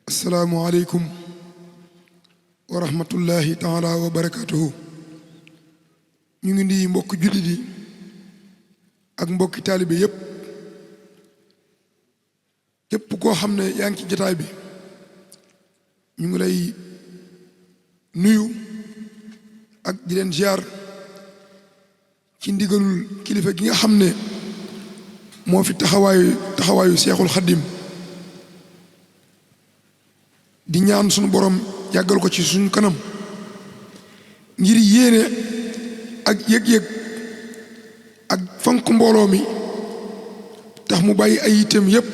assalaamu aleykum wa rahmatullahi taala wa barakatuhu. ñu ngi nuyu mbokki jullit yi ak mbokki taalibe yépp képp koo xam ne yaa ngi ci jotaay bi ñu ngi lay nuyu ak di leen ziar ci ndigalul kilifa gi nga xam ne moo fi taxawaayu Seexul Xaddim di ñaan sunu borom yàggal ko ci suñu kanam ngir yéene ak yëg-yëg ak fonk mbooloo mi tax mu bàyyi ay itam yépp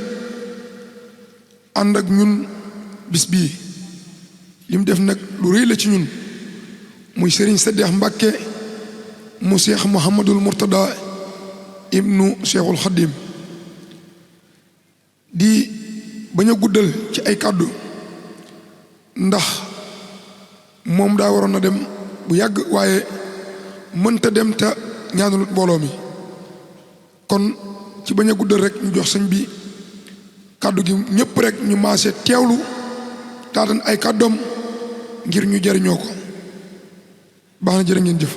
ànd ak ñun bis bii li mu def nag lu rëy la ci ñun muy Sëriñ Saddeex Mbàkke mu Seex Muhammadul Murtada ibnu Seexul Xaddim di bañ a guddal ci ay kàddu ndax moom daa waroon na dem bu yàgg waaye mënta dem te ñaanalut mbooloo mi kon ci bañ a guddal rek ñu jox sëñ bi kàddu gi ñëpp rek ñu maase teewlu taatan ay kàddoom ngir ñu jariñoo ko baax na jërë ngeen jëf.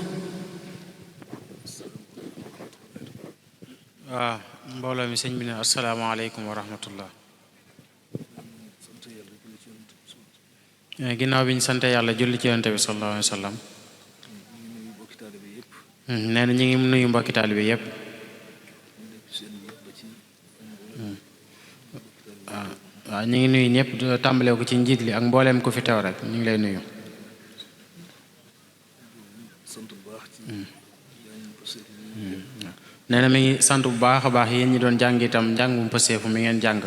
waaw mbooloo mi sëñ bi ne asalaamaaleykum wa rahmatullah. ginnaaw bi ñu sante yàlla julli ci yonent bi sallallahu alayhi wa sallam nee na ñu ngi nuyu mbokki taalibe yépp waaw ñu ngi nuyu ñëpp tàmbalee ko ci njiit li ak mbooleem ku fi teew rek ñu ngi lay nuyu. nee na mi ngi sant bu baax a baax yéen ñi doon jàng itam njàngum pëseefu mi ngeen jàng.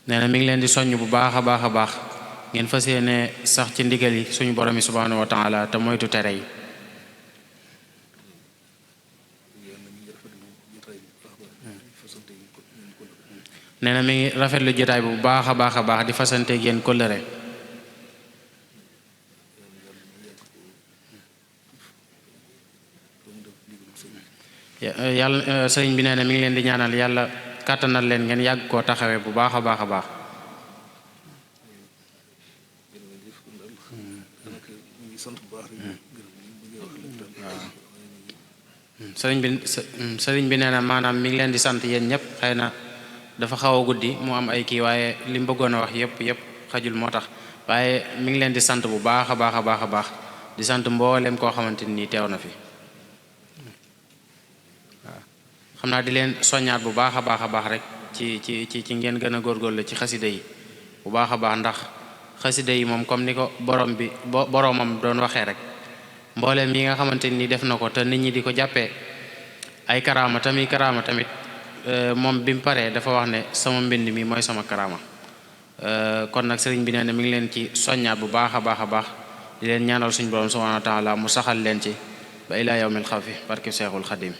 nee na mi ngi leen di soññ bu baax a baax a baax ngeen fas yéene sax ci ndigal yi suñu borom yi subhaanahu wa taala te moytu tere yi. nee na mi ngi rafetlu jotaay bi bu baax a baax a baax di fasante ak yéen kóllëre. yàlla sëriñ bi nee na mi ngi leen di ñaanal yàlla kàttanal leen ngeen yàgg koo taxawee bu baax a baax a baax. sëriñ bi nee na maanaam mi ngi leen di sant yéen ñëpp xëy na dafa xaw a guddi mu am ay kii waaye li mu bëggoon a wax yëpp xajul moo tax waaye mi ngi leen di sant bu baax a baax a baax a baax di sant mboolem koo xamante ni teew na fi. xam naa di leen soññaat bu baax a baax rek ci ngeen gën a góorgóorlu ci xasida yi bu baax a baax ndax xasida yi moom comme ni ko boromam doon waxee rek mbooleem yi nga xamante ni def na ko te nit ñi di ko jàppee ay karaama tamit moom bi mu paree dafa wax ne sama mbind mi mooy sama karaama kon nag sëriñ bi nee na mi ngi leen ci soññaat bu baax a baax di leen ñaanal suñu borom subhanahu wa taala mu saxal leen ci ba ilaa yawmil xawfi barke Seexul Xadim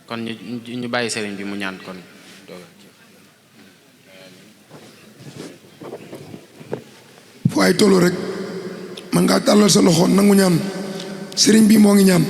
kon ñu bàyyi sëriñ bi mu ñaan kon. fu ay tollu rek man ngaa tàllal sa loxo nangu ñaan sëriñ bi moo ngi ñaan.